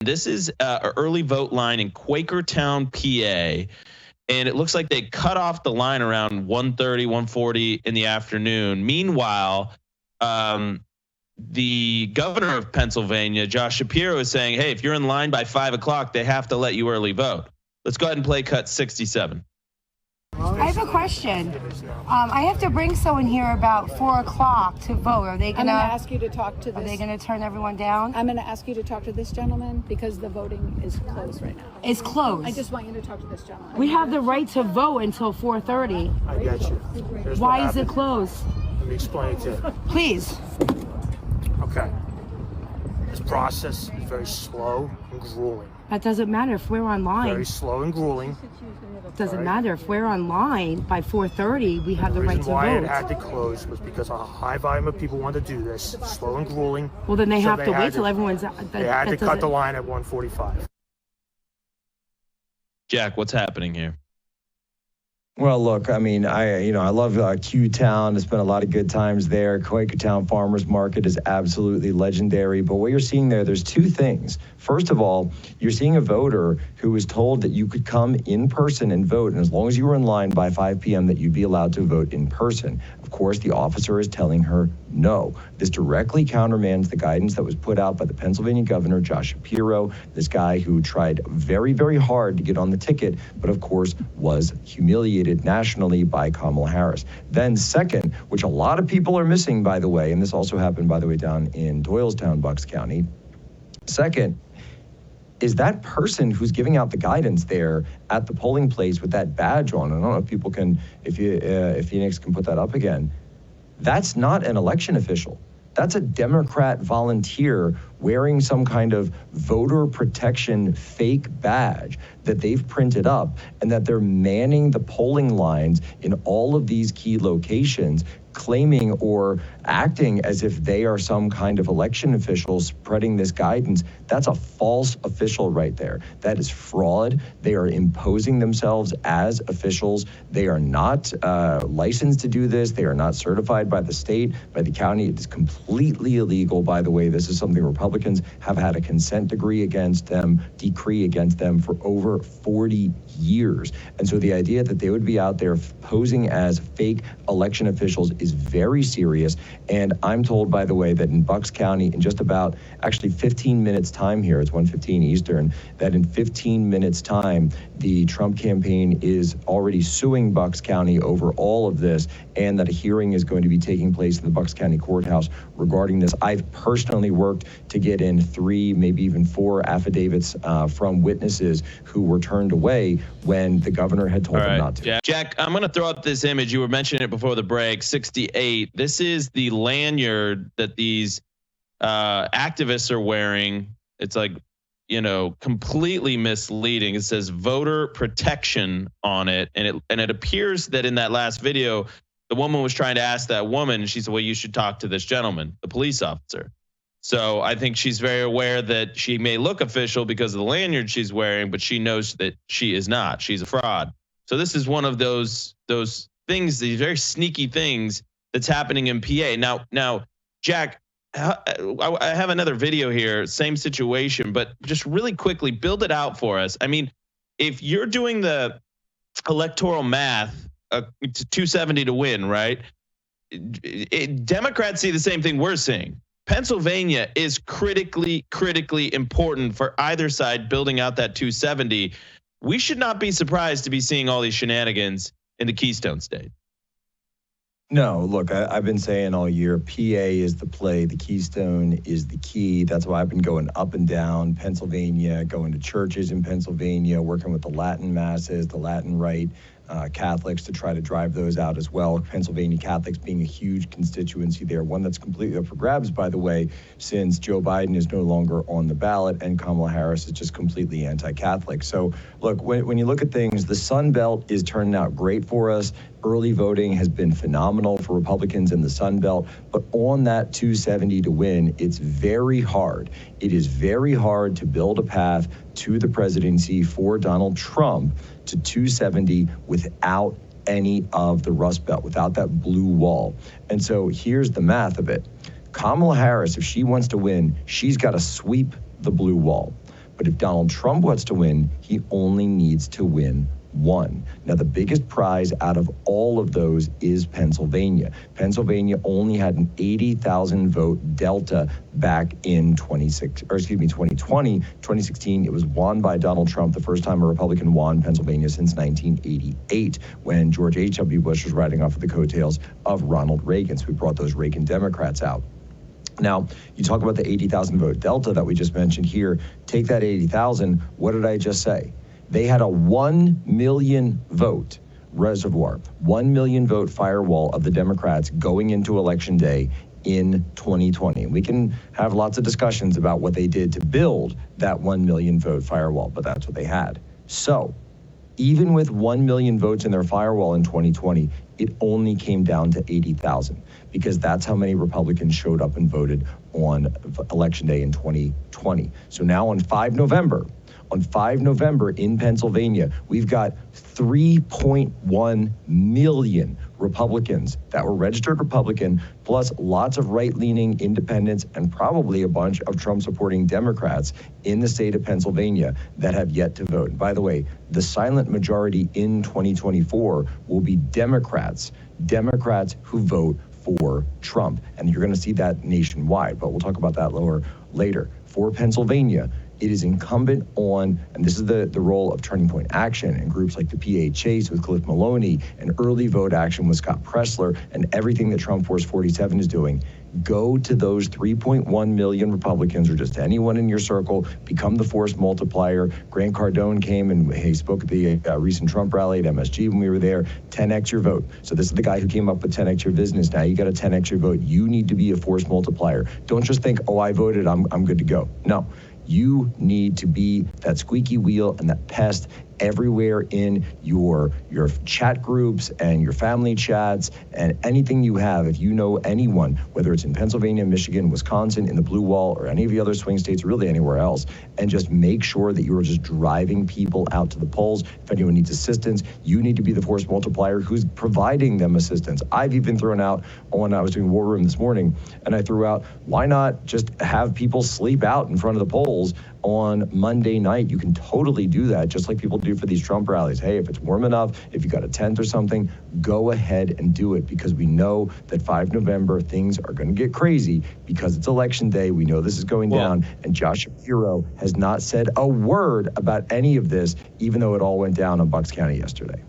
This is an early vote line in Quakertown, PA. And it looks like they cut off the line around 1:30, 1:40 in the afternoon. Meanwhile, the governor of Pennsylvania, Josh Shapiro, is saying, hey, if you're in line by 5 o'clock, they have to let you early vote. Let's go ahead and play cut 67. I have a question. I have to bring someone here about 4 o'clock to vote. Are they gonna? I'm gonna ask you to talk to this. Are they gonna turn everyone down? I'm gonna ask you to talk to this gentleman because the voting is closed right now. It's closed. I just want you to talk to this gentleman. We have the right to vote until 4:30. I get you. Why is it closed? Let me explain it to you. Please. Okay. This process is very slow and grueling. That doesn't matter if we're online. Very slow and grueling. Doesn't matter if we're online by 4:30. We have the right to The reason why vote. it had to close was because a high volume of people wanted to do this, slow and grueling. Well, then they So have to had wait till everyone's. They had to cut the line at 1:45. Jack, what's happening here? Well, look, I mean, I love Q-Town. I spent a lot of good times there. Quakertown Farmers Market is absolutely legendary. But what you're seeing there's two things. First of all, you're seeing a voter who was told that you could come in person and vote, and as long as you were in line by 5 p.m., that you'd be allowed to vote in person. Of course, the officer is telling her no. This directly countermands the guidance that was put out by the Pennsylvania governor, Josh Shapiro, this guy who tried very, very hard to get on the ticket, but of course was humiliated nationally by Kamala Harris. Then second, which a lot of people are missing, by the way, and this also happened, by the way, down in Doylestown, Bucks County. Second, is that person who's giving out the guidance there at the polling place with that badge on. I don't know if people can, if Phoenix can put that up again. That's not an election official. That's a Democrat volunteer wearing some kind of voter protection fake badge that they've printed up, and that they're manning the polling lines in all of these key locations, claiming or acting as if they are some kind of election officials spreading this guidance. That's a false official right there. That is fraud. They are imposing themselves as officials. They are not licensed to do this. They are not certified by the state, by the county. It is completely illegal, by the way. This is something Republicans have had a consent decree against them for over 40 years. And so the idea that they would be out there posing as fake election officials is very serious. And I'm told, by the way, that in Bucks County, in just about actually 15 minutes time here, it's 1:15 Eastern, that in 15 minutes time, the Trump campaign is already suing Bucks County over all of this, and that a hearing is going to be taking place in the Bucks County courthouse regarding this. I've personally worked to get in 3, maybe even 4 affidavits from witnesses who were turned away when the governor had told them not to. Jack, I'm going to throw up this image. You were mentioning it before the break, 68. This is the lanyard that these activists are wearing. It's like, completely misleading. It says voter protection on it. And it appears that in that last video, the woman was trying to ask that woman, she said, well, you should talk to this gentleman, the police officer. So I think she's very aware that she may look official because of the lanyard she's wearing, but she knows that she is not. She's a fraud. So this is one of those things, these very sneaky things that's happening in PA. Now, Jack, I have another video here, same situation, but just really quickly build it out for us. I mean, if you're doing the electoral math, to 270 to win, right? Democrats see the same thing we're seeing. Pennsylvania is critically important for either side building out that 270. We should not be surprised to be seeing all these shenanigans in the Keystone State. No, look, I've been saying all year, PA is the play, the Keystone is the key. That's why I've been going up and down Pennsylvania, going to churches in Pennsylvania, working with the Latin masses, the Latin right, Catholics to try to drive those out as well. Pennsylvania Catholics being a huge constituency there, one that's completely up for grabs, by the way, since Joe Biden is no longer on the ballot and Kamala Harris is just completely anti-Catholic. So look, when you look at things, the Sun Belt is turning out great for us. Early voting has been phenomenal for Republicans in the Sun Belt, but on that 270 to win, it's very hard. It is very hard to build a path to the presidency for Donald Trump to 270 without any of the Rust Belt, without that blue wall. And so here's the math of it. Kamala Harris, if she wants to win, she's got to sweep the blue wall. But if Donald Trump wants to win, he only needs to win one. Now, the biggest prize out of all of those is Pennsylvania. Pennsylvania only had an 80,000 vote delta back in 2020. 2016, it was won by Donald Trump, the first time a Republican won Pennsylvania since 1988, when George H.W. Bush was riding off of the coattails of Ronald Reagan. So we brought those Reagan Democrats out. Now, you talk about the 80,000 vote delta that we just mentioned here. Take that 80,000. What did I just say? They had a 1 million vote reservoir, 1 million vote firewall of the Democrats going into Election Day in 2020. We can have lots of discussions about what they did to build that 1 million vote firewall, but that's what they had. So even with 1 million votes in their firewall in 2020, it only came down to 80,000 because that's how many Republicans showed up and voted on Election Day in 2020. So now on 5 November in Pennsylvania, we've got 3.1 million Republicans that were registered Republican, plus lots of right-leaning independents and probably a bunch of Trump-supporting Democrats in the state of Pennsylvania that have yet to vote. By the way, the silent majority in 2024 will be Democrats who vote for Trump. And you're going to see that nationwide, but we'll talk about that later. For Pennsylvania, it is incumbent on, and this is the role of Turning Point Action and groups like the PA Chase with Cliff Maloney and Early Vote Action with Scott Pressler and everything that Trump Force 47 is doing. Go to those 3.1 million Republicans or just anyone in your circle, become the force multiplier. Grant Cardone came and he spoke at the recent Trump rally at MSG when we were there. 10x your vote. So this is the guy who came up with 10x your business. Now you got a 10x your vote. You need to be a force multiplier. Don't just think, oh, I voted, I'm good to go. No. You need to be that squeaky wheel and that pest everywhere in your chat groups and your family chats and anything you have. If you know anyone, whether it's in Pennsylvania, Michigan, Wisconsin, in the Blue Wall, or any of the other swing states, or really anywhere else, and just make sure that you are just driving people out to the polls. If anyone needs assistance, you need to be the force multiplier who's providing them assistance. I've even thrown out, when I was doing War Room this morning, and I threw out, why not just have people sleep out in front of the polls on Monday night? You can totally do that, just like people do for these Trump rallies. Hey, if it's warm enough, if you got a tent or something, go ahead and do it, because we know that 5 November, things are going to get crazy because it's Election Day. We know this is going down, and Josh Shapiro has not said a word about any of this, even though it all went down in Bucks County yesterday.